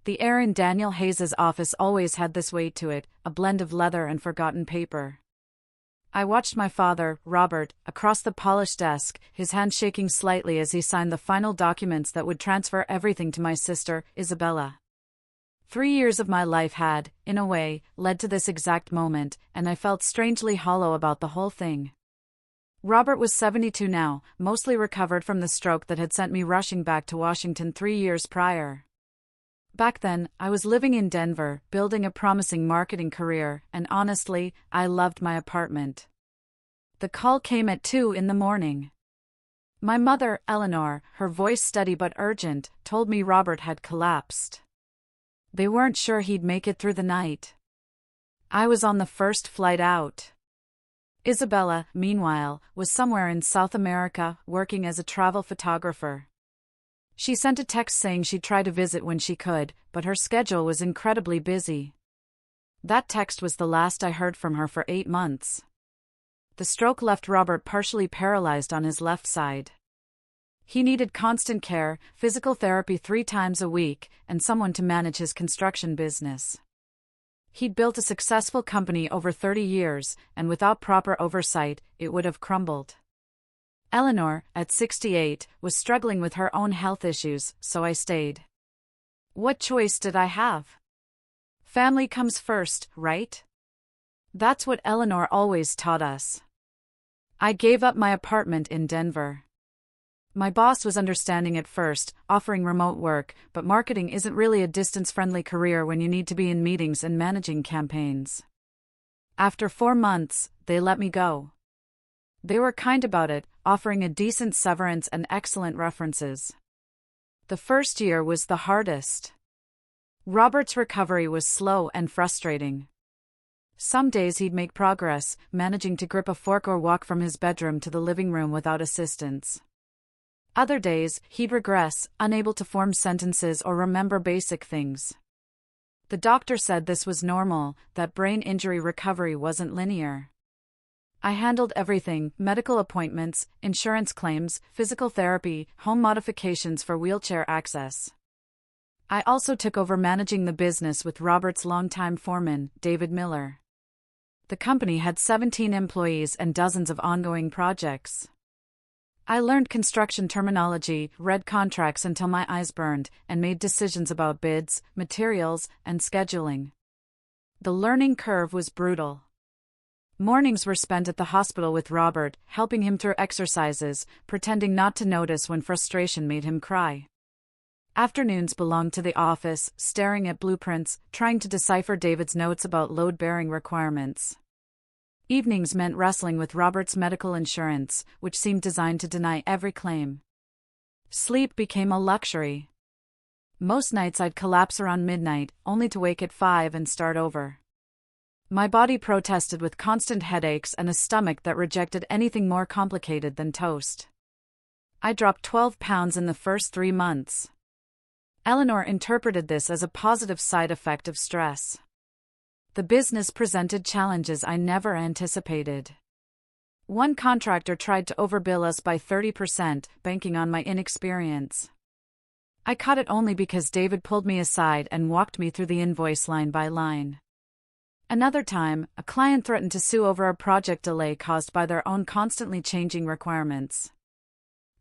The air in Daniel Hayes's office always had this weight to it, a blend of leather and forgotten paper. I watched my father, Robert, across the polished desk, his hand shaking slightly as he signed the final documents that would transfer everything to my sister, Isabella. 3 years of my life had, in a way, led to this exact moment, and I felt strangely hollow about the whole thing. Robert was 72 now, mostly recovered from the stroke that had sent me rushing back to Washington 3 years prior. Back then, I was living in Denver, building a promising marketing career, and honestly, I loved my apartment. The call came at 2 in the morning. My mother, Eleanor, her voice steady but urgent, told me Robert had collapsed. They weren't sure he'd make it through the night. I was on the first flight out. Isabella, meanwhile, was somewhere in South America, working as a travel photographer. She sent a text saying she'd try to visit when she could, but her schedule was incredibly busy. That text was the last I heard from her for 8 months. The stroke left Robert partially paralyzed on his left side. He needed constant care, physical therapy 3 times a week, and someone to manage his construction business. He'd built a successful company over 30 years, and without proper oversight, it would have crumbled. Eleanor, at 68, was struggling with her own health issues, so I stayed. What choice did I have? Family comes first, right? That's what Eleanor always taught us. I gave up my apartment in Denver. My boss was understanding at first, offering remote work, but marketing isn't really a distance-friendly career when you need to be in meetings and managing campaigns. After 4 months, they let me go. They were kind about it, offering a decent severance and excellent references. The first year was the hardest. Robert's recovery was slow and frustrating. Some days he'd make progress, managing to grip a fork or walk from his bedroom to the living room without assistance. Other days, he'd regress, unable to form sentences or remember basic things. The doctor said this was normal, that brain injury recovery wasn't linear. I handled everything: medical appointments, insurance claims, physical therapy, home modifications for wheelchair access. I also took over managing the business with Robert's longtime foreman, David Miller. The company had 17 employees and dozens of ongoing projects. I learned construction terminology, read contracts until my eyes burned, and made decisions about bids, materials, and scheduling. The learning curve was brutal. Mornings were spent at the hospital with Robert, helping him through exercises, pretending not to notice when frustration made him cry. Afternoons belonged to the office, staring at blueprints, trying to decipher David's notes about load-bearing requirements. Evenings meant wrestling with Robert's medical insurance, which seemed designed to deny every claim. Sleep became a luxury. Most nights I'd collapse around midnight, only to wake at 5 and start over. My body protested with constant headaches and a stomach that rejected anything more complicated than toast. I dropped 12 pounds in the first 3 months. Eleanor interpreted this as a positive side effect of stress. The business presented challenges I never anticipated. One contractor tried to overbill us by 30%, banking on my inexperience. I caught it only because David pulled me aside and walked me through the invoice line by line. Another time, a client threatened to sue over a project delay caused by their own constantly changing requirements.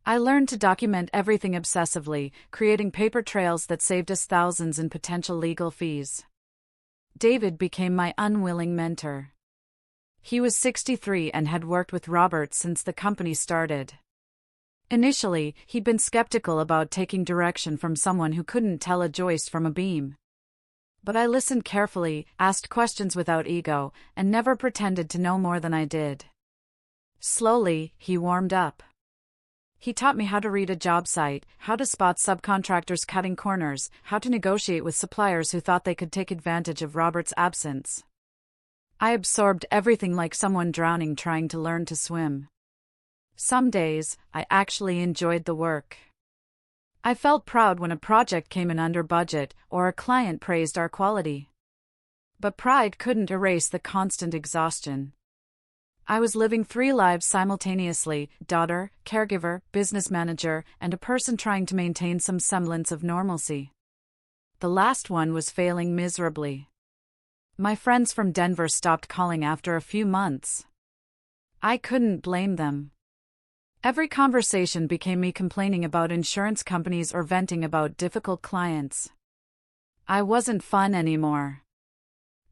I learned to document everything obsessively, creating paper trails that saved us thousands in potential legal fees. David became my unwilling mentor. He was 63 and had worked with Robert since the company started. Initially, he'd been skeptical about taking direction from someone who couldn't tell a joist from a beam. But I listened carefully, asked questions without ego, and never pretended to know more than I did. Slowly, he warmed up. He taught me how to read a job site, how to spot subcontractors cutting corners, how to negotiate with suppliers who thought they could take advantage of Robert's absence. I absorbed everything like someone drowning trying to learn to swim. Some days, I actually enjoyed the work. I felt proud when a project came in under budget, or a client praised our quality. But pride couldn't erase the constant exhaustion. I was living 3 lives simultaneously: daughter, caregiver, business manager, and a person trying to maintain some semblance of normalcy. the last one was failing miserably. My friends from Denver stopped calling after a few months. I couldn't blame them. Every conversation became me complaining about insurance companies or venting about difficult clients. I wasn't fun anymore.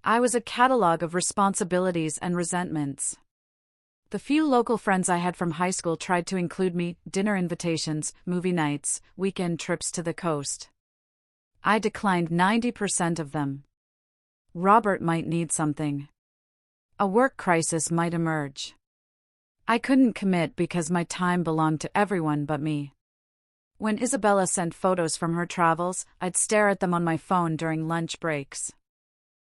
I was a catalog of responsibilities and resentments. The few local friends I had from high school tried to include me, dinner invitations, movie nights, weekend trips to the coast. I declined 90% of them. Robert might need something. A work crisis might emerge. I couldn't commit because my time belonged to everyone but me. When Isabella sent photos from her travels, I'd stare at them on my phone during lunch breaks.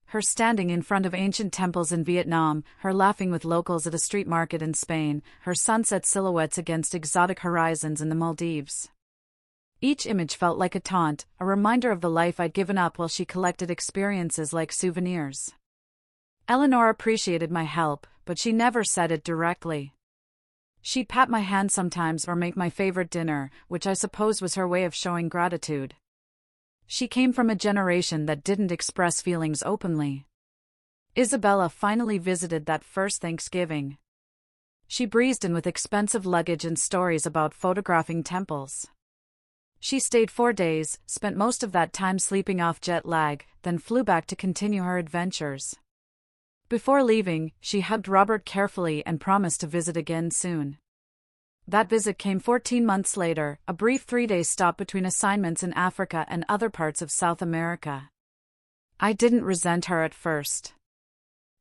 Her standing in front of ancient temples in Vietnam, her laughing with locals at a street market in Spain, her sunset silhouettes against exotic horizons in the Maldives. Each image felt like a taunt, a reminder of the life I'd given up while she collected experiences like souvenirs. Eleanor appreciated my help, but she never said it directly. She'd pat my hand sometimes or make my favorite dinner, which I suppose was her way of showing gratitude. She came from a generation that didn't express feelings openly. Isabella finally visited that first Thanksgiving. She breezed in with expensive luggage and stories about photographing temples. She stayed 4 days, spent most of that time sleeping off jet lag, then flew back to continue her adventures. Before leaving, she hugged Robert carefully and promised to visit again soon. That visit came 14 months later, a brief 3-day stop between assignments in Africa and other parts of South America. I didn't resent her at first.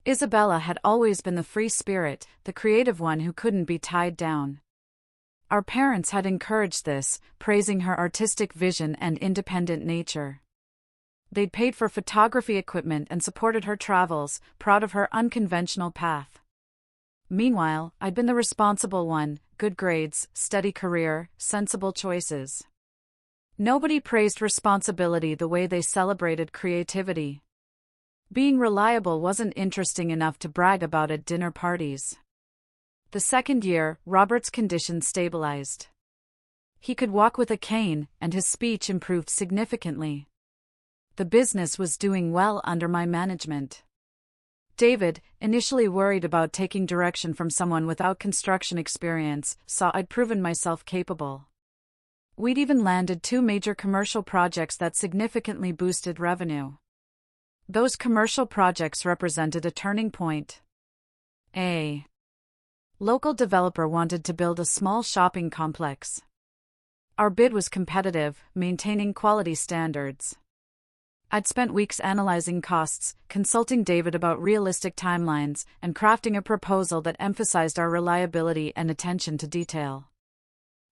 Isabella had always been the free spirit, the creative one who couldn't be tied down. Our parents had encouraged this, praising her artistic vision and independent nature. They'd paid for photography equipment and supported her travels, proud of her unconventional path. Meanwhile, I'd been the responsible one, good grades, steady career, sensible choices. Nobody praised responsibility the way they celebrated creativity. Being reliable wasn't interesting enough to brag about at dinner parties. The second year, Robert's condition stabilized. He could walk with a cane, and his speech improved significantly. The business was doing well under my management. David, initially worried about taking direction from someone without construction experience, saw I'd proven myself capable. We'd even landed 2 major commercial projects that significantly boosted revenue. Those commercial projects represented a turning point. A local developer wanted to build a small shopping complex. Our bid was competitive, maintaining quality standards. I'd spent weeks analyzing costs, consulting David about realistic timelines, and crafting a proposal that emphasized our reliability and attention to detail.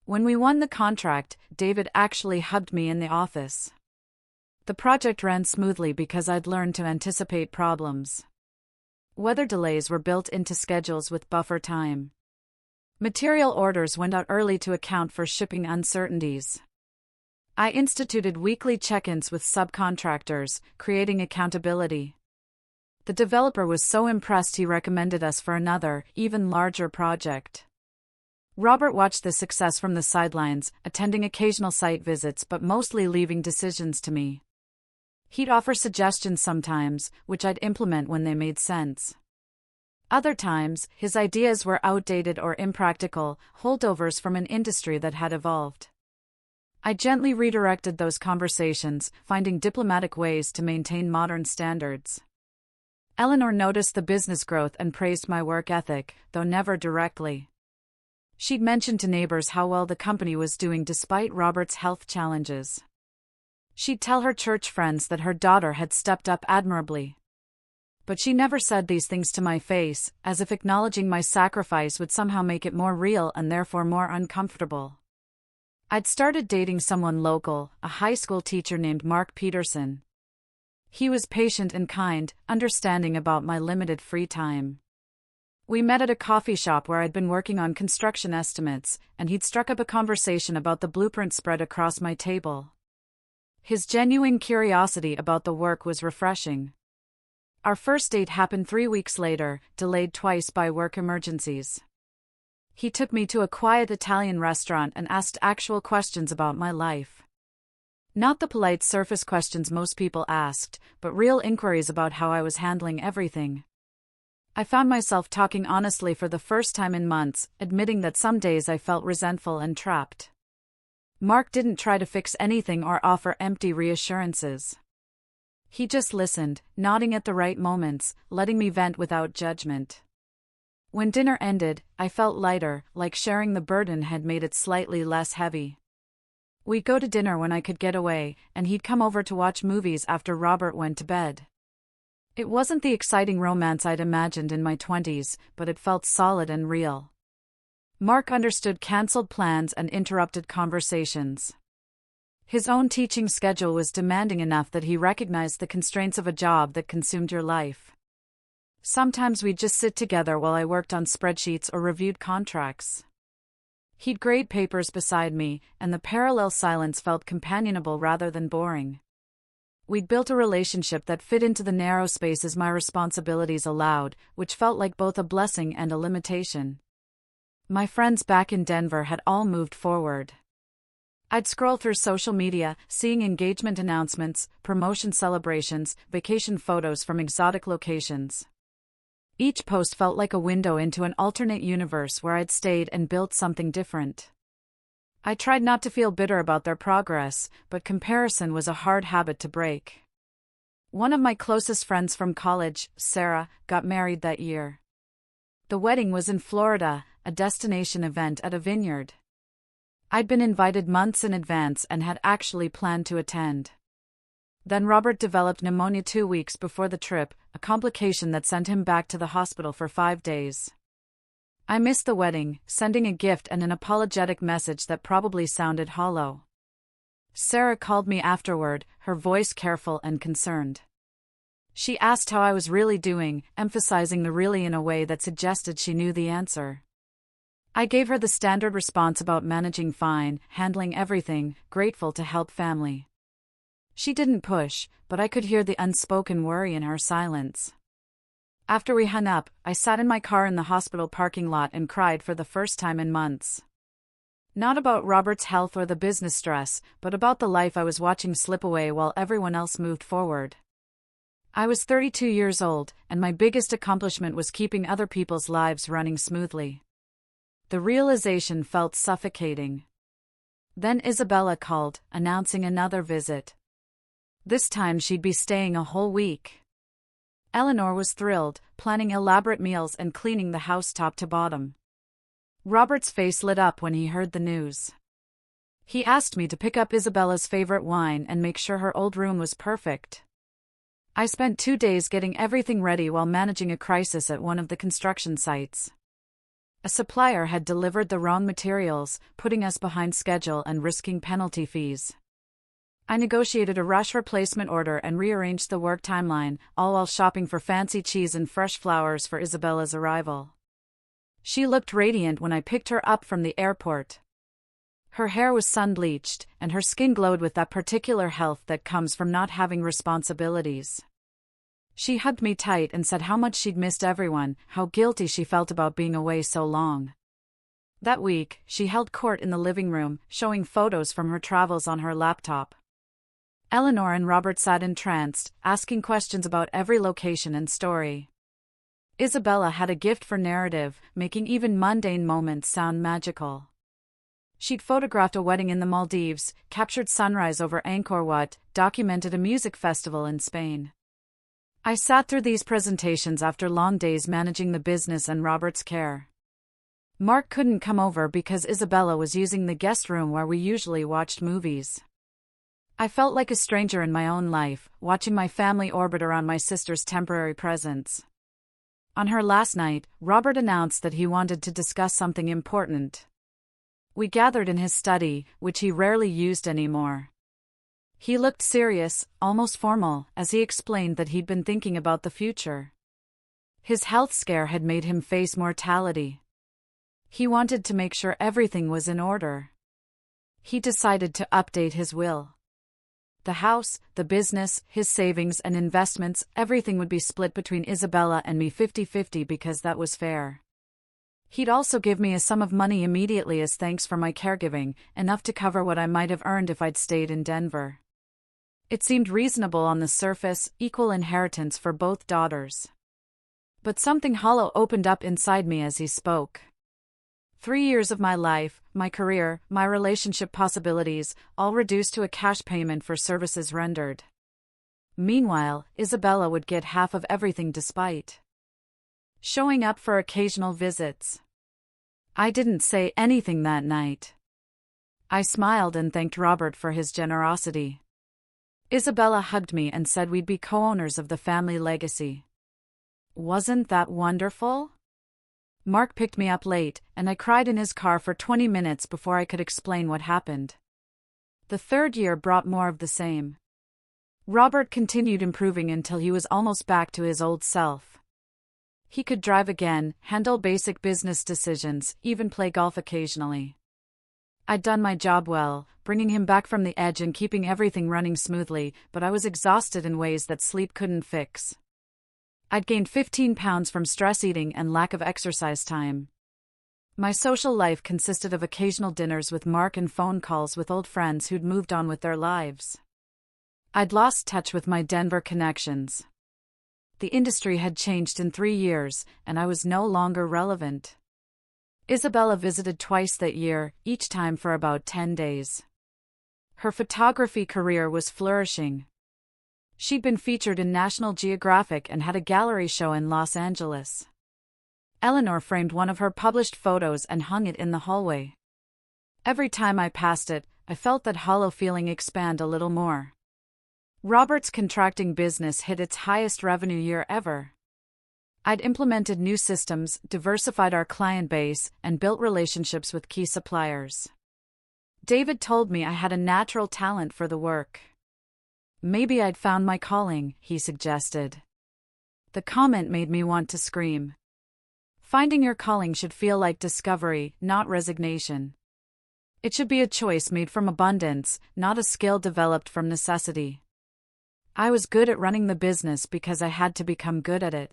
When we won the contract, David actually hugged me in the office. The project ran smoothly because I'd learned to anticipate problems. Weather delays were built into schedules with buffer time. Material orders went out early to account for shipping uncertainties. I instituted weekly check-ins with subcontractors, creating accountability. The developer was so impressed he recommended us for another, even larger project. Robert watched the success from the sidelines, attending occasional site visits but mostly leaving decisions to me. He'd offer suggestions sometimes, which I'd implement when they made sense. Other times, his ideas were outdated or impractical, holdovers from an industry that had evolved. I gently redirected those conversations, finding diplomatic ways to maintain modern standards. Eleanor noticed the business growth and praised my work ethic, though never directly. She'd mentioned to neighbors how well the company was doing despite Robert's health challenges. She'd tell her church friends that her daughter had stepped up admirably. But she never said these things to my face, as if acknowledging my sacrifice would somehow make it more real and therefore more uncomfortable. I'd started dating someone local, a high school teacher named Mark Peterson. He was patient and kind, understanding about my limited free time. We met at a coffee shop where I'd been working on construction estimates, and he'd struck up a conversation about the blueprint spread across my table. His genuine curiosity about the work was refreshing. Our first date happened 3 weeks later, delayed twice by work emergencies. He took me to a quiet Italian restaurant and asked actual questions about my life. Not the polite surface questions most people asked, but real inquiries about how I was handling everything. I found myself talking honestly for the first time in months, admitting that some days I felt resentful and trapped. Mark didn't try to fix anything or offer empty reassurances. He just listened, nodding at the right moments, letting me vent without judgment. When dinner ended, I felt lighter, like sharing the burden had made it slightly less heavy. We'd go to dinner when I could get away, and he'd come over to watch movies after Robert went to bed. It wasn't the exciting romance I'd imagined in my 20s, but it felt solid and real. Mark understood cancelled plans and interrupted conversations. His own teaching schedule was demanding enough that he recognized the constraints of a job that consumed your life. Sometimes we'd just sit together while I worked on spreadsheets or reviewed contracts. He'd grade papers beside me, and the parallel silence felt companionable rather than boring. We'd built a relationship that fit into the narrow spaces my responsibilities allowed, which felt like both a blessing and a limitation. My friends back in Denver had all moved forward. I'd scroll through social media, seeing engagement announcements, promotion celebrations, vacation photos from exotic locations. Each post felt like a window into an alternate universe where I'd stayed and built something different. I tried not to feel bitter about their progress, but comparison was a hard habit to break. One of my closest friends from college, Sarah, got married that year. The wedding was in Florida, a destination event at a vineyard. I'd been invited months in advance and had actually planned to attend. Then Robert developed pneumonia 2 weeks before the trip, a complication that sent him back to the hospital for 5 days. I missed the wedding, sending a gift and an apologetic message that probably sounded hollow. Sarah called me afterward, her voice careful and concerned. She asked how I was really doing, emphasizing the really in a way that suggested she knew the answer. I gave her the standard response about managing fine, handling everything, grateful to help family. She didn't push, but I could hear the unspoken worry in her silence. After we hung up, I sat in my car in the hospital parking lot and cried for the first time in months. Not about Robert's health or the business stress, but about the life I was watching slip away while everyone else moved forward. I was 32 years old, and my biggest accomplishment was keeping other people's lives running smoothly. The realization felt suffocating. Then Isabella called, announcing another visit. This time she'd be staying a whole week. Eleanor was thrilled, planning elaborate meals and cleaning the house top to bottom. Robert's face lit up when he heard the news. He asked me to pick up Isabella's favorite wine and make sure her old room was perfect. I spent 2 days getting everything ready while managing a crisis at one of the construction sites. A supplier had delivered the wrong materials, putting us behind schedule and risking penalty fees. I negotiated a rush replacement order and rearranged the work timeline, all while shopping for fancy cheese and fresh flowers for Isabella's arrival. She looked radiant when I picked her up from the airport. Her hair was sun-bleached, and her skin glowed with that particular health that comes from not having responsibilities. She hugged me tight and said how much she'd missed everyone, how guilty she felt about being away so long. That week, she held court in the living room, showing photos from her travels on her laptop. Eleanor and Robert sat entranced, asking questions about every location and story. Isabella had a gift for narrative, making even mundane moments sound magical. She'd photographed a wedding in the Maldives, captured sunrise over Angkor Wat, documented a music festival in Spain. I sat through these presentations after long days managing the business and Robert's care. Mark couldn't come over because Isabella was using the guest room where we usually watched movies. I felt like a stranger in my own life, watching my family orbit around my sister's temporary presence. On her last night, Robert announced that he wanted to discuss something important. We gathered in his study, which he rarely used anymore. He looked serious, almost formal, as he explained that he'd been thinking about the future. His health scare had made him face mortality. He wanted to make sure everything was in order. He decided to update his will. The house, the business, his savings and investments, everything would be split between Isabella and me 50-50 because that was fair. He'd also give me a sum of money immediately as thanks for my caregiving, enough to cover what I might have earned if I'd stayed in Denver. It seemed reasonable on the surface, equal inheritance for both daughters. But something hollow opened up inside me as he spoke. 3 years of my life, my career, my relationship possibilities, all reduced to a cash payment for services rendered. Meanwhile, Isabella would get half of everything despite showing up for occasional visits. I didn't say anything that night. I smiled and thanked Robert for his generosity. Isabella hugged me and said we'd be co-owners of the family legacy. Wasn't that wonderful? Mark picked me up late, and I cried in his car for 20 minutes before I could explain what happened. The third year brought more of the same. Robert continued improving until he was almost back to his old self. He could drive again, handle basic business decisions, even play golf occasionally. I'd done my job well, bringing him back from the edge and keeping everything running smoothly, but I was exhausted in ways that sleep couldn't fix. I'd gained 15 pounds from stress eating and lack of exercise time. My social life consisted of occasional dinners with Mark and phone calls with old friends who'd moved on with their lives. I'd lost touch with my Denver connections. The industry had changed in 3 years, and I was no longer relevant. Isabella visited twice that year, each time for about 10 days. Her photography career was flourishing. She'd been featured in National Geographic and had a gallery show in Los Angeles. Eleanor framed one of her published photos and hung it in the hallway. Every time I passed it, I felt that hollow feeling expand a little more. Robert's contracting business hit its highest revenue year ever. I'd implemented new systems, diversified our client base, and built relationships with key suppliers. David told me I had a natural talent for the work. Maybe I'd found my calling, he suggested. The comment made me want to scream. Finding your calling should feel like discovery, not resignation. It should be a choice made from abundance, not a skill developed from necessity. I was good at running the business because I had to become good at it.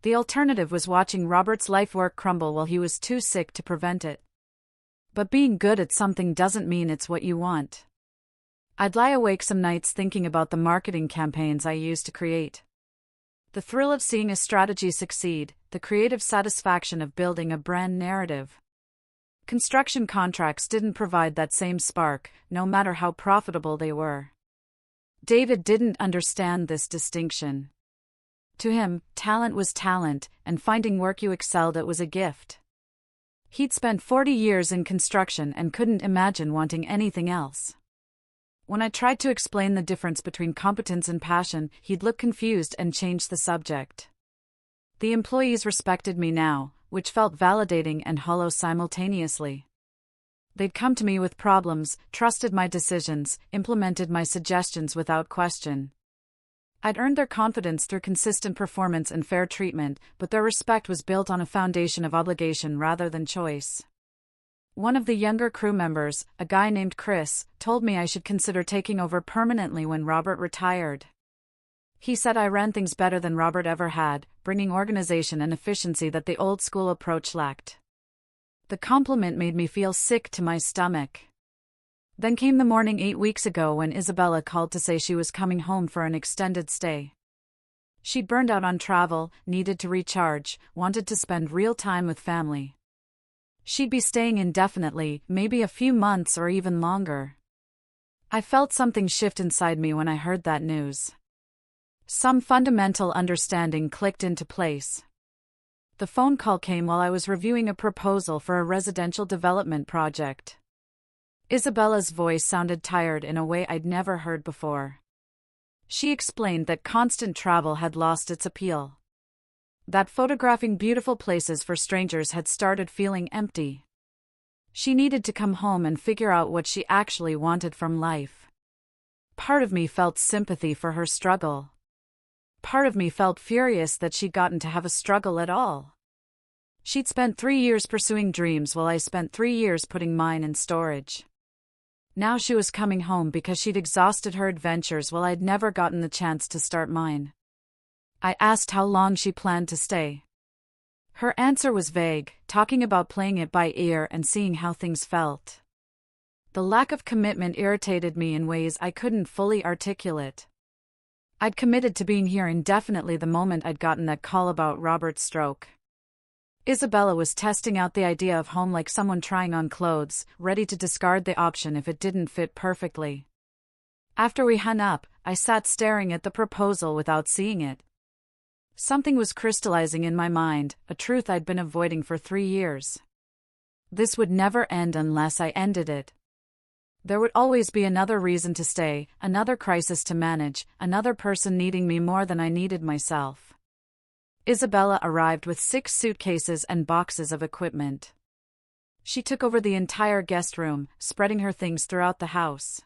The alternative was watching Robert's life work crumble while he was too sick to prevent it. But being good at something doesn't mean it's what you want. I'd lie awake some nights thinking about the marketing campaigns I used to create. The thrill of seeing a strategy succeed, the creative satisfaction of building a brand narrative. Construction contracts didn't provide that same spark, no matter how profitable they were. David didn't understand this distinction. To him, talent was talent, and finding work you excelled at was a gift. He'd spent 40 years in construction and couldn't imagine wanting anything else. When I tried to explain the difference between competence and passion, he'd look confused and change the subject. The employees respected me now, which felt validating and hollow simultaneously. They'd come to me with problems, trusted my decisions, implemented my suggestions without question. I'd earned their confidence through consistent performance and fair treatment, but their respect was built on a foundation of obligation rather than choice. One of the younger crew members, a guy named Chris, told me I should consider taking over permanently when Robert retired. He said I ran things better than Robert ever had, bringing organization and efficiency that the old-school approach lacked. The compliment made me feel sick to my stomach. Then came the morning 8 weeks ago when Isabella called to say she was coming home for an extended stay. She'd burned out on travel, needed to recharge, wanted to spend real time with family. She'd be staying indefinitely, maybe a few months or even longer. I felt something shift inside me when I heard that news. Some fundamental understanding clicked into place. The phone call came while I was reviewing a proposal for a residential development project. Isabella's voice sounded tired in a way I'd never heard before. She explained that constant travel had lost its appeal. That photographing beautiful places for strangers had started feeling empty. She needed to come home and figure out what she actually wanted from life. Part of me felt sympathy for her struggle. Part of me felt furious that she'd gotten to have a struggle at all. She'd spent 3 years pursuing dreams while I spent 3 years putting mine in storage. Now she was coming home because she'd exhausted her adventures while I'd never gotten the chance to start mine. I asked how long she planned to stay. Her answer was vague, talking about playing it by ear and seeing how things felt. The lack of commitment irritated me in ways I couldn't fully articulate. I'd committed to being here indefinitely the moment I'd gotten that call about Robert's stroke. Isabella was testing out the idea of home like someone trying on clothes, ready to discard the option if it didn't fit perfectly. After we hung up, I sat staring at the proposal without seeing it. Something was crystallizing in my mind, a truth I'd been avoiding for 3 years. This would never end unless I ended it. There would always be another reason to stay, another crisis to manage, another person needing me more than I needed myself. Isabella arrived with 6 suitcases and boxes of equipment. She took over the entire guest room, spreading her things throughout the house.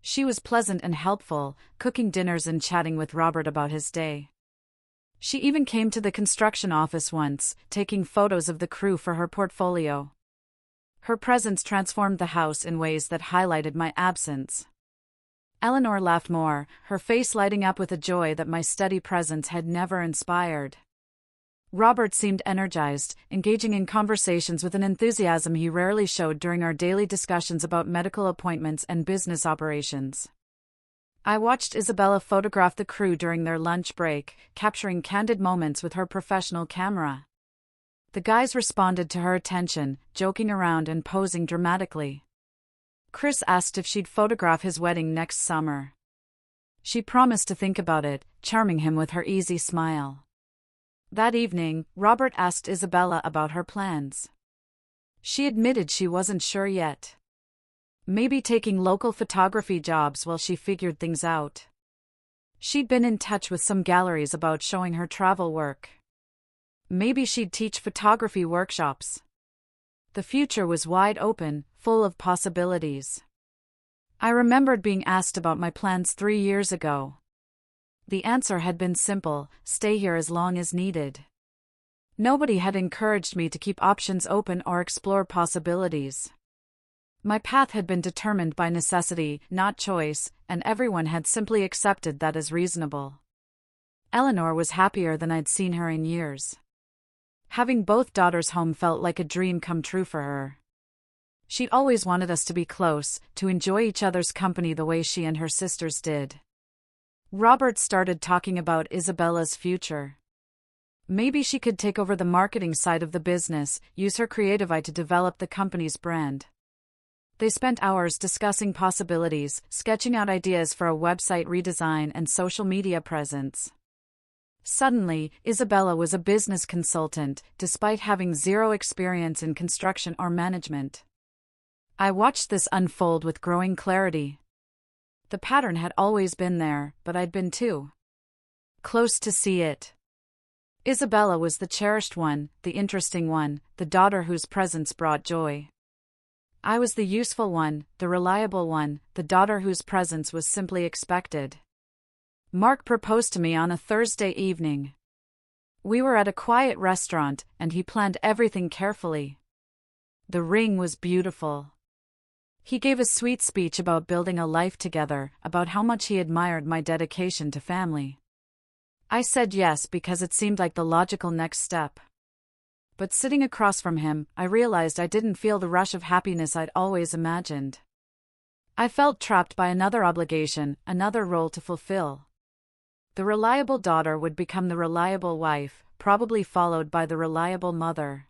She was pleasant and helpful, cooking dinners and chatting with Robert about his day. She even came to the construction office once, taking photos of the crew for her portfolio. Her presence transformed the house in ways that highlighted my absence. Eleanor laughed more, her face lighting up with a joy that my steady presence had never inspired. Robert seemed energized, engaging in conversations with an enthusiasm he rarely showed during our daily discussions about medical appointments and business operations. I watched Isabella photograph the crew during their lunch break, capturing candid moments with her professional camera. The guys responded to her attention, joking around and posing dramatically. Chris asked if she'd photograph his wedding next summer. She promised to think about it, charming him with her easy smile. That evening, Robert asked Isabella about her plans. She admitted she wasn't sure yet. Maybe taking local photography jobs while she figured things out. She'd been in touch with some galleries about showing her travel work. Maybe she'd teach photography workshops. The future was wide open, full of possibilities. I remembered being asked about my plans 3 years ago. The answer had been simple: stay here as long as needed. Nobody had encouraged me to keep options open or explore possibilities. My path had been determined by necessity, not choice, and everyone had simply accepted that as reasonable. Eleanor was happier than I'd seen her in years. Having both daughters home felt like a dream come true for her. She'd always wanted us to be close, to enjoy each other's company the way she and her sisters did. Robert started talking about Isabella's future. Maybe she could take over the marketing side of the business, use her creative eye to develop the company's brand. They spent hours discussing possibilities, sketching out ideas for a website redesign and social media presence. Suddenly, Isabella was a business consultant, despite having 0 experience in construction or management. I watched this unfold with growing clarity. The pattern had always been there, but I'd been too close to see it. Isabella was the cherished one, the interesting one, the daughter whose presence brought joy. I was the useful one, the reliable one, the daughter whose presence was simply expected. Mark proposed to me on a Thursday evening. We were at a quiet restaurant, and he planned everything carefully. The ring was beautiful. He gave a sweet speech about building a life together, about how much he admired my dedication to family. I said yes because it seemed like the logical next step. But sitting across from him, I realized I didn't feel the rush of happiness I'd always imagined. I felt trapped by another obligation, another role to fulfill. The reliable daughter would become the reliable wife, probably followed by the reliable mother.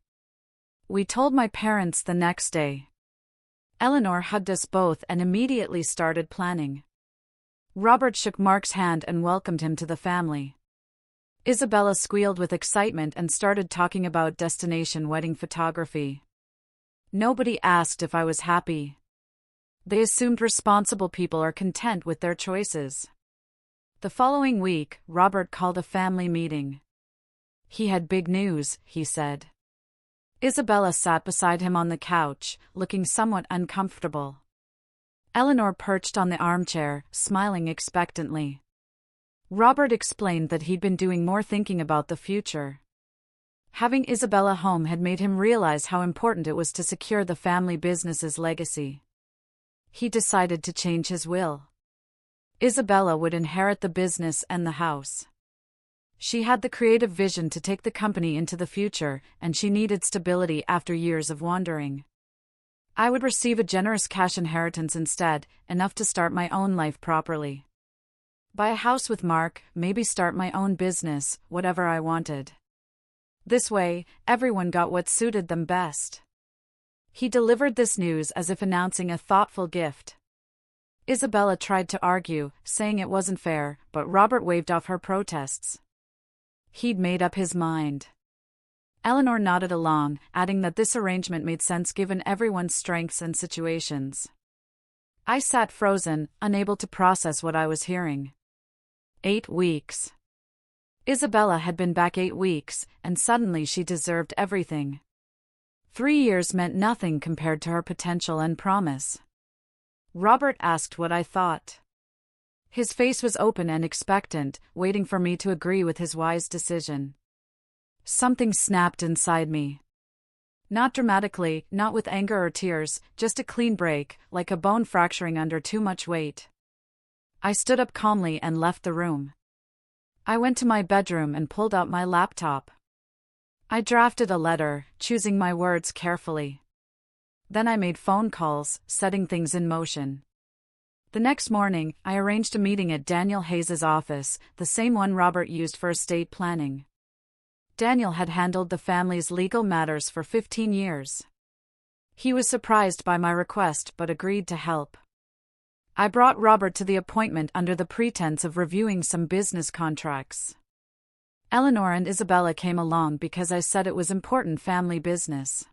We told my parents the next day. Eleanor hugged us both and immediately started planning. Robert shook Mark's hand and welcomed him to the family. Isabella squealed with excitement and started talking about destination wedding photography. Nobody asked if I was happy. They assumed responsible people are content with their choices. The following week, Robert called a family meeting. He had big news, he said. Isabella sat beside him on the couch, looking somewhat uncomfortable. Eleanor perched on the armchair, smiling expectantly. Robert explained that he'd been doing more thinking about the future. Having Isabella home had made him realize how important it was to secure the family business's legacy. He decided to change his will. Isabella would inherit the business and the house. She had the creative vision to take the company into the future, and she needed stability after years of wandering. I would receive a generous cash inheritance instead, enough to start my own life properly. Buy a house with Mark, maybe start my own business, whatever I wanted. This way, everyone got what suited them best. He delivered this news as if announcing a thoughtful gift. Isabella tried to argue, saying it wasn't fair, but Robert waved off her protests. He'd made up his mind. Eleanor nodded along, adding that this arrangement made sense given everyone's strengths and situations. I sat frozen, unable to process what I was hearing. 8 weeks. Isabella had been back 8 weeks, and suddenly she deserved everything. 3 years meant nothing compared to her potential and promise. Robert asked what I thought. His face was open and expectant, waiting for me to agree with his wise decision. Something snapped inside me. Not dramatically, not with anger or tears, just a clean break, like a bone fracturing under too much weight. I stood up calmly and left the room. I went to my bedroom and pulled out my laptop. I drafted a letter, choosing my words carefully. Then I made phone calls, setting things in motion. The next morning, I arranged a meeting at Daniel Hayes's office, the same one Robert used for estate planning. Daniel had handled the family's legal matters for 15 years. He was surprised by my request but agreed to help. I brought Robert to the appointment under the pretense of reviewing some business contracts. Eleanor and Isabella came along because I said it was important family business.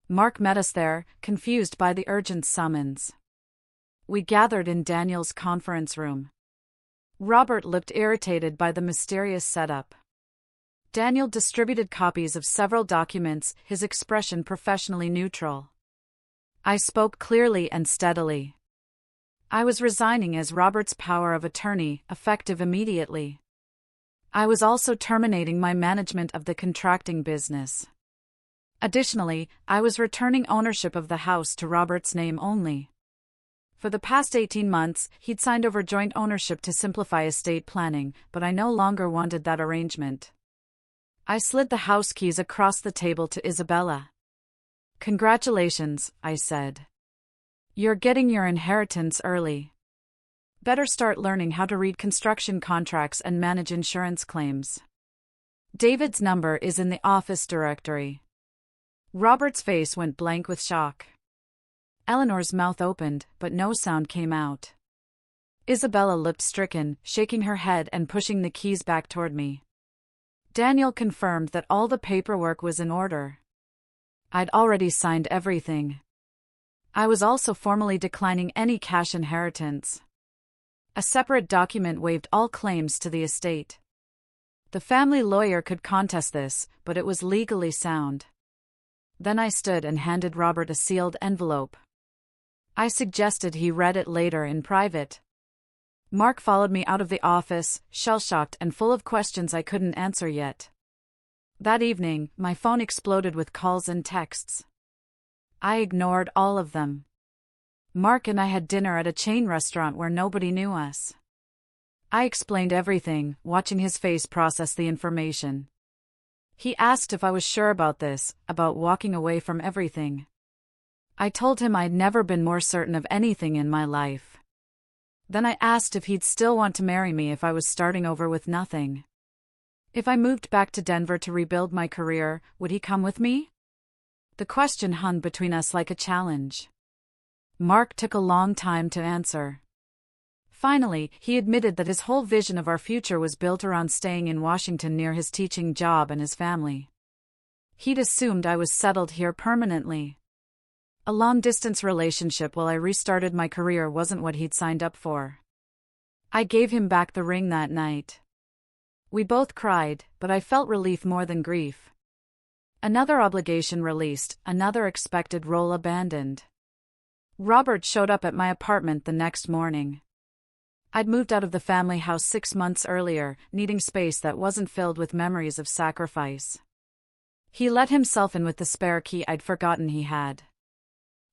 Mark met us there, confused by the urgent summons. We gathered in Daniel's conference room. Robert looked irritated by the mysterious setup. Daniel distributed copies of several documents, his expression professionally neutral. I spoke clearly and steadily. I was resigning as Robert's power of attorney, effective immediately. I was also terminating my management of the contracting business. Additionally, I was returning ownership of the house to Robert's name only. For the past 18 months, he'd signed over joint ownership to simplify estate planning, but I no longer wanted that arrangement. I slid the house keys across the table to Isabella. "Congratulations," I said. "You're getting your inheritance early. Better start learning how to read construction contracts and manage insurance claims. David's number is in the office directory." Robert's face went blank with shock. Eleanor's mouth opened, but no sound came out. Isabella looked stricken, shaking her head and pushing the keys back toward me. Daniel confirmed that all the paperwork was in order. I'd already signed everything. I was also formally declining any cash inheritance. A separate document waived all claims to the estate. The family lawyer could contest this, but it was legally sound. Then I stood and handed Robert a sealed envelope. I suggested he read it later in private. Mark followed me out of the office, shell-shocked and full of questions I couldn't answer yet. That evening, my phone exploded with calls and texts. I ignored all of them. Mark and I had dinner at a chain restaurant where nobody knew us. I explained everything, watching his face process the information. He asked if I was sure about this, about walking away from everything. I told him I'd never been more certain of anything in my life. Then I asked if he'd still want to marry me if I was starting over with nothing. If I moved back to Denver to rebuild my career, would he come with me? The question hung between us like a challenge. Mark took a long time to answer. Finally, he admitted that his whole vision of our future was built around staying in Washington near his teaching job and his family. He'd assumed I was settled here permanently. A long-distance relationship while I restarted my career wasn't what he'd signed up for. I gave him back the ring that night. We both cried, but I felt relief more than grief. Another obligation released, another expected role abandoned. Robert showed up at my apartment the next morning. I'd moved out of the family house 6 months earlier, needing space that wasn't filled with memories of sacrifice. He let himself in with the spare key I'd forgotten he had.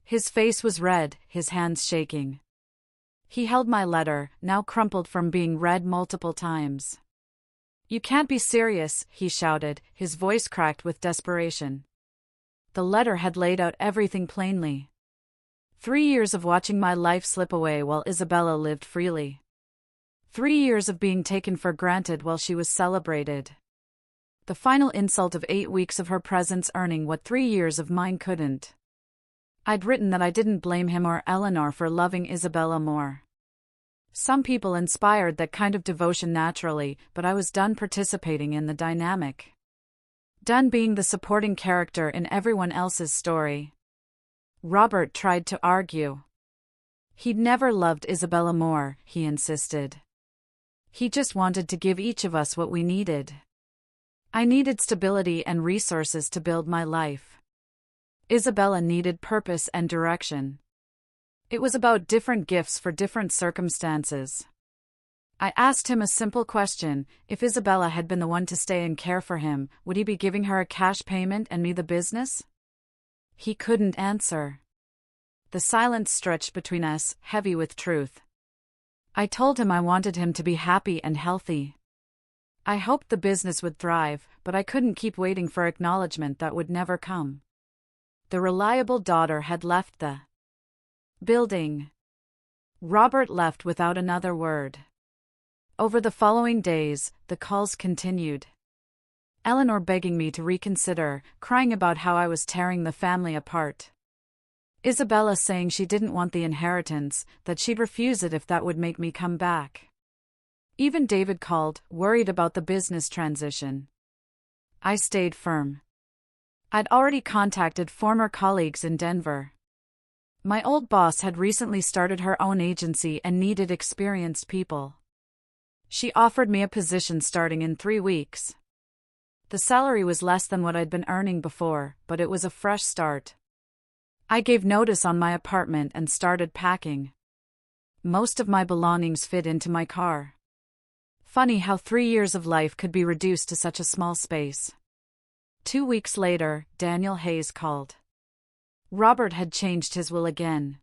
His face was red, his hands shaking. He held my letter, now crumpled from being read multiple times. "You can't be serious," he shouted, his voice cracked with desperation. The letter had laid out everything plainly. 3 years of watching my life slip away while Isabella lived freely. 3 years of being taken for granted while she was celebrated. The final insult of 8 weeks of her presence earning what 3 years of mine couldn't. I'd written that I didn't blame him or Eleanor for loving Isabella more. Some people inspired that kind of devotion naturally, but I was done participating in the dynamic. Done being the supporting character in everyone else's story. Robert tried to argue. He'd never loved Isabella more, he insisted. He just wanted to give each of us what we needed. I needed stability and resources to build my life. Isabella needed purpose and direction. It was about different gifts for different circumstances. I asked him a simple question: if Isabella had been the one to stay and care for him, would he be giving her a cash payment and me the business? He couldn't answer. The silence stretched between us, heavy with truth. I told him I wanted him to be happy and healthy. I hoped the business would thrive, but I couldn't keep waiting for acknowledgment that would never come. The reliable daughter had left the building. Robert left without another word. Over the following days, the calls continued. Eleanor begging me to reconsider, crying about how I was tearing the family apart. Isabella saying she didn't want the inheritance, that she'd refuse it if that would make me come back. Even David called, worried about the business transition. I stayed firm. I'd already contacted former colleagues in Denver. My old boss had recently started her own agency and needed experienced people. She offered me a position starting in 3 weeks. The salary was less than what I'd been earning before, but it was a fresh start. I gave notice on my apartment and started packing. Most of my belongings fit into my car. Funny how 3 years of life could be reduced to such a small space. 2 weeks later, Daniel Hayes called. Robert had changed his will again.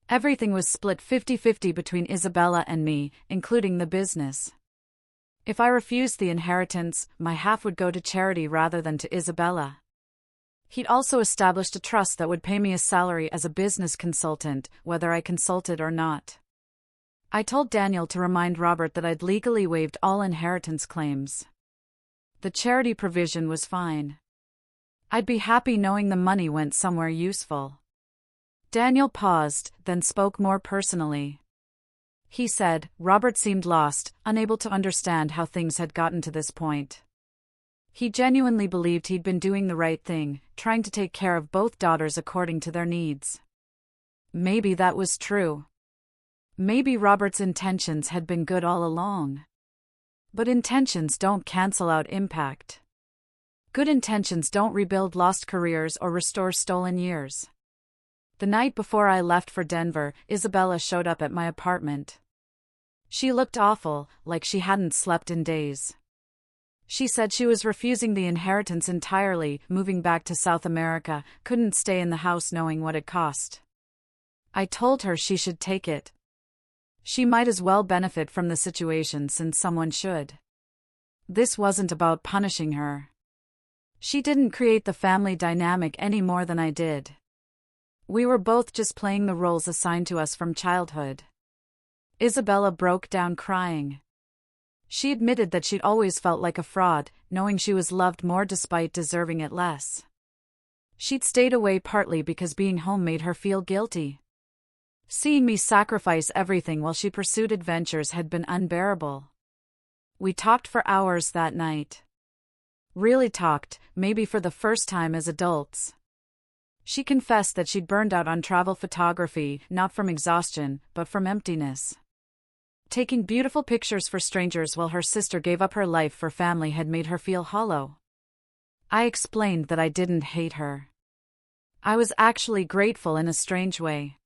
Everything was split 50-50 between Isabella and me, including the business. If I refused the inheritance, my half would go to charity rather than to Isabella. He'd also established a trust that would pay me a salary as a business consultant, whether I consulted or not. I told Daniel to remind Robert that I'd legally waived all inheritance claims. The charity provision was fine. I'd be happy knowing the money went somewhere useful. Daniel paused, then spoke more personally. He said, Robert seemed lost, unable to understand how things had gotten to this point. He genuinely believed he'd been doing the right thing, trying to take care of both daughters according to their needs. Maybe that was true. Maybe Robert's intentions had been good all along. But intentions don't cancel out impact. Good intentions don't rebuild lost careers or restore stolen years. The night before I left for Denver, Isabella showed up at my apartment. She looked awful, like she hadn't slept in days. She said she was refusing the inheritance entirely, moving back to South America, couldn't stay in the house knowing what it cost. I told her she should take it. She might as well benefit from the situation since someone should. This wasn't about punishing her. She didn't create the family dynamic any more than I did. We were both just playing the roles assigned to us from childhood. Isabella broke down crying. She admitted that she'd always felt like a fraud, knowing she was loved more despite deserving it less. She'd stayed away partly because being home made her feel guilty. Seeing me sacrifice everything while she pursued adventures had been unbearable. We talked for hours that night. Really talked, maybe for the first time as adults. She confessed that she'd burned out on travel photography, not from exhaustion, but from emptiness. Taking beautiful pictures for strangers while her sister gave up her life for family had made her feel hollow. I explained that I didn't hate her. I was actually grateful in a strange way.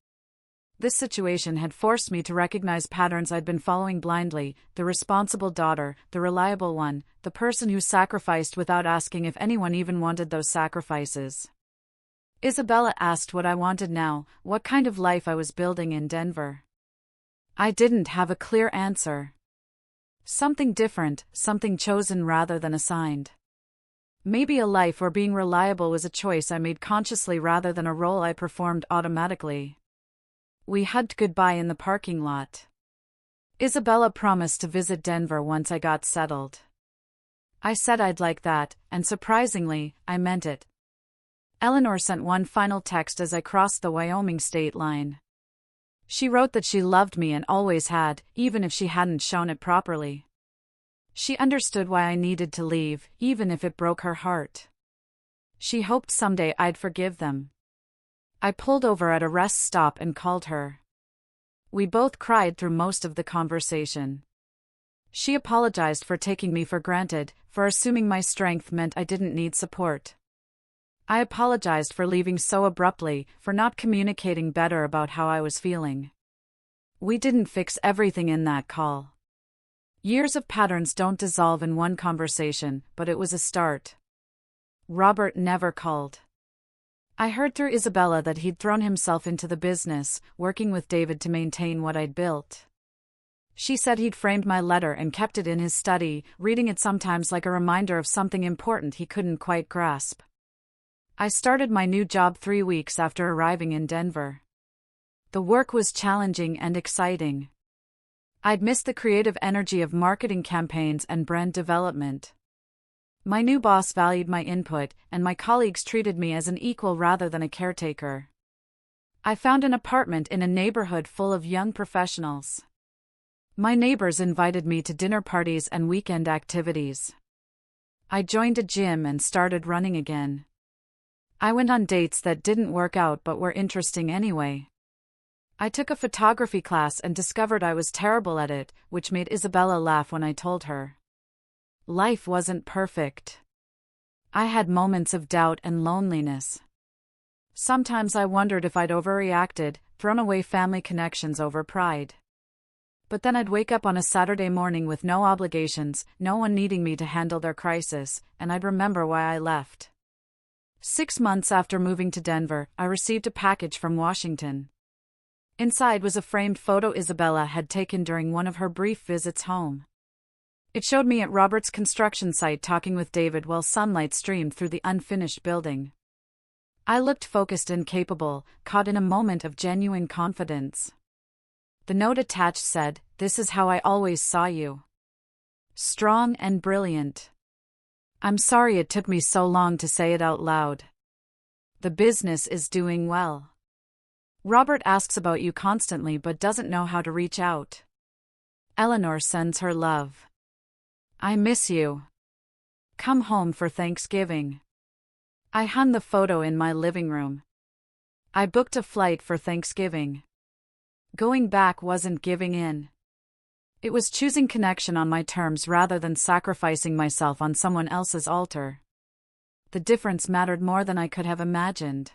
This situation had forced me to recognize patterns I'd been following blindly: the responsible daughter, the reliable one, the person who sacrificed without asking if anyone even wanted those sacrifices. Isabella asked what I wanted now, what kind of life I was building in Denver. I didn't have a clear answer. Something different, something chosen rather than assigned. Maybe a life where being reliable was a choice I made consciously rather than a role I performed automatically. We hugged goodbye in the parking lot. Isabella promised to visit Denver once I got settled. I said I'd like that, and surprisingly, I meant it. Eleanor sent one final text as I crossed the Wyoming state line. She wrote that she loved me and always had, even if she hadn't shown it properly. She understood why I needed to leave, even if it broke her heart. She hoped someday I'd forgive them. I pulled over at a rest stop and called her. We both cried through most of the conversation. She apologized for taking me for granted, for assuming my strength meant I didn't need support. I apologized for leaving so abruptly, for not communicating better about how I was feeling. We didn't fix everything in that call. Years of patterns don't dissolve in one conversation, but it was a start. Robert never called. I heard through Isabella that he'd thrown himself into the business, working with David to maintain what I'd built. She said he'd framed my letter and kept it in his study, reading it sometimes like a reminder of something important he couldn't quite grasp. I started my new job 3 weeks after arriving in Denver. The work was challenging and exciting. I'd missed the creative energy of marketing campaigns and brand development. My new boss valued my input, and my colleagues treated me as an equal rather than a caretaker. I found an apartment in a neighborhood full of young professionals. My neighbors invited me to dinner parties and weekend activities. I joined a gym and started running again. I went on dates that didn't work out but were interesting anyway. I took a photography class and discovered I was terrible at it, which made Isabella laugh when I told her. Life wasn't perfect. I had moments of doubt and loneliness. Sometimes I wondered if I'd overreacted, thrown away family connections over pride. But then I'd wake up on a Saturday morning with no obligations, no one needing me to handle their crisis, and I'd remember why I left. 6 months after moving to Denver, I received a package from Washington. Inside was a framed photo Isabella had taken during one of her brief visits home. It showed me at Robert's construction site talking with David while sunlight streamed through the unfinished building. I looked focused and capable, caught in a moment of genuine confidence. The note attached said, "This is how I always saw you. Strong and brilliant. I'm sorry it took me so long to say it out loud. The business is doing well. Robert asks about you constantly but doesn't know how to reach out. Eleanor sends her love. I miss you. Come home for Thanksgiving." I hung the photo in my living room. I booked a flight for Thanksgiving. Going back wasn't giving in. It was choosing connection on my terms rather than sacrificing myself on someone else's altar. The difference mattered more than I could have imagined.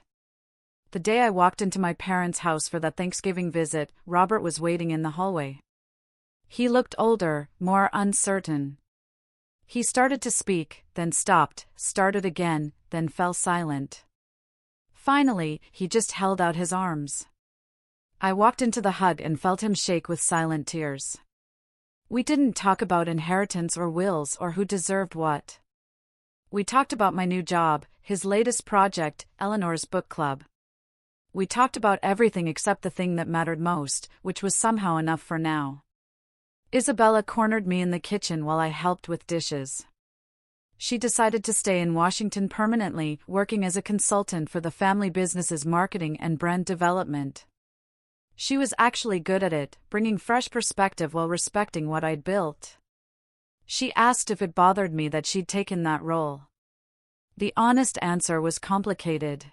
The day I walked into my parents' house for that Thanksgiving visit, Robert was waiting in the hallway. He looked older, more uncertain. He started to speak, then stopped, started again, then fell silent. Finally, he just held out his arms. I walked into the hug and felt him shake with silent tears. We didn't talk about inheritance or wills or who deserved what. We talked about my new job, his latest project, Eleanor's book club. We talked about everything except the thing that mattered most, which was somehow enough for now. Isabella cornered me in the kitchen while I helped with dishes. She decided to stay in Washington permanently, working as a consultant for the family business's marketing and brand development. She was actually good at it, bringing fresh perspective while respecting what I'd built. She asked if it bothered me that she'd taken that role. The honest answer was complicated.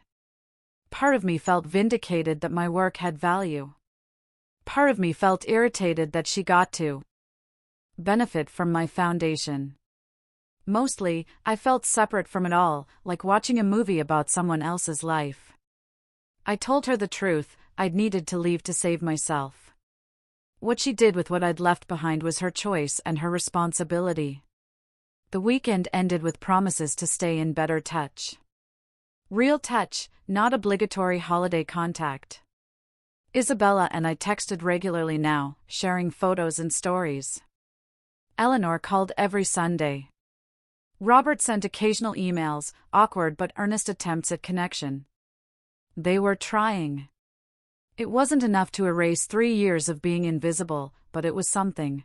Part of me felt vindicated that my work had value. Part of me felt irritated that she got to benefit from my foundation. Mostly, I felt separate from it all, like watching a movie about someone else's life. I told her the truth, I'd needed to leave to save myself. What she did with what I'd left behind was her choice and her responsibility. The weekend ended with promises to stay in better touch. Real touch, not obligatory holiday contact. Isabella and I texted regularly now, sharing photos and stories. Eleanor called every Sunday. Robert sent occasional emails, awkward but earnest attempts at connection. They were trying. It wasn't enough to erase 3 years of being invisible, but it was something.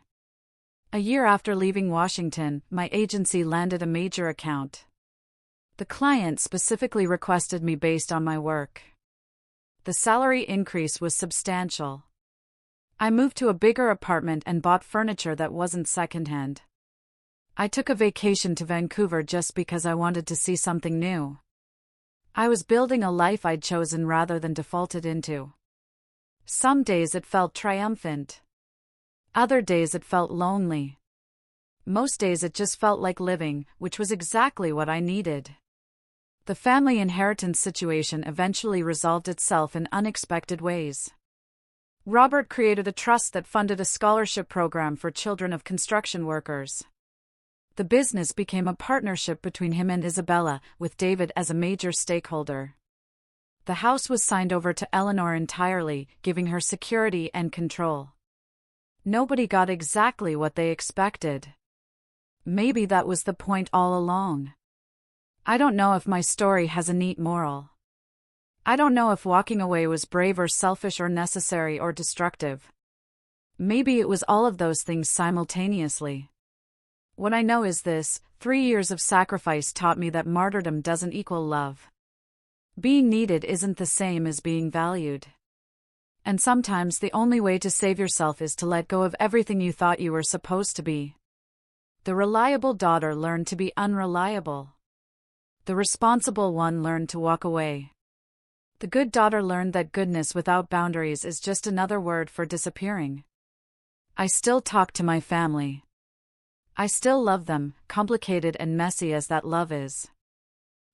A year after leaving Washington, my agency landed a major account. The client specifically requested me based on my work. The salary increase was substantial. I moved to a bigger apartment and bought furniture that wasn't secondhand. I took a vacation to Vancouver just because I wanted to see something new. I was building a life I'd chosen rather than defaulted into. Some days it felt triumphant. Other days it felt lonely. Most days it just felt like living, which was exactly what I needed. The family inheritance situation eventually resolved itself in unexpected ways. Robert created a trust that funded a scholarship program for children of construction workers. The business became a partnership between him and Isabella, with David as a major stakeholder. The house was signed over to Eleanor entirely, giving her security and control. Nobody got exactly what they expected. Maybe that was the point all along. I don't know if my story has a neat moral. I don't know if walking away was brave or selfish or necessary or destructive. Maybe it was all of those things simultaneously. What I know is this: 3 years of sacrifice taught me that martyrdom doesn't equal love. Being needed isn't the same as being valued. And sometimes the only way to save yourself is to let go of everything you thought you were supposed to be. The reliable daughter learned to be unreliable. The responsible one learned to walk away. The good daughter learned that goodness without boundaries is just another word for disappearing. I still talk to my family. I still love them, complicated and messy as that love is.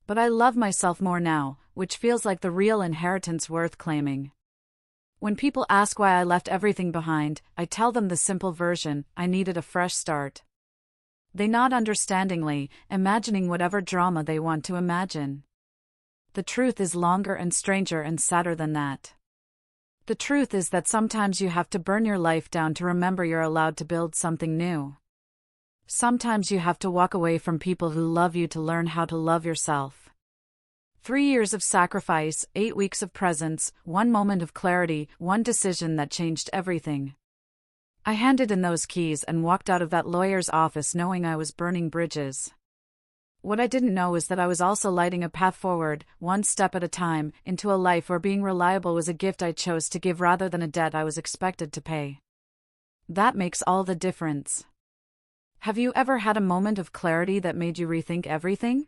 But I love myself more now, which feels like the real inheritance worth claiming. When people ask why I left everything behind, I tell them the simple version: I needed a fresh start. They nod understandingly, imagining whatever drama they want to imagine. The truth is longer and stranger and sadder than that. The truth is that sometimes you have to burn your life down to remember you're allowed to build something new. Sometimes you have to walk away from people who love you to learn how to love yourself. 3 years of sacrifice, 8 weeks of presence, 1 moment of clarity, 1 decision that changed everything. I handed in those keys and walked out of that lawyer's office knowing I was burning bridges. What I didn't know is that I was also lighting a path forward, 1 step at a time, into a life where being reliable was a gift I chose to give rather than a debt I was expected to pay. That makes all the difference. Have you ever had a moment of clarity that made you rethink everything?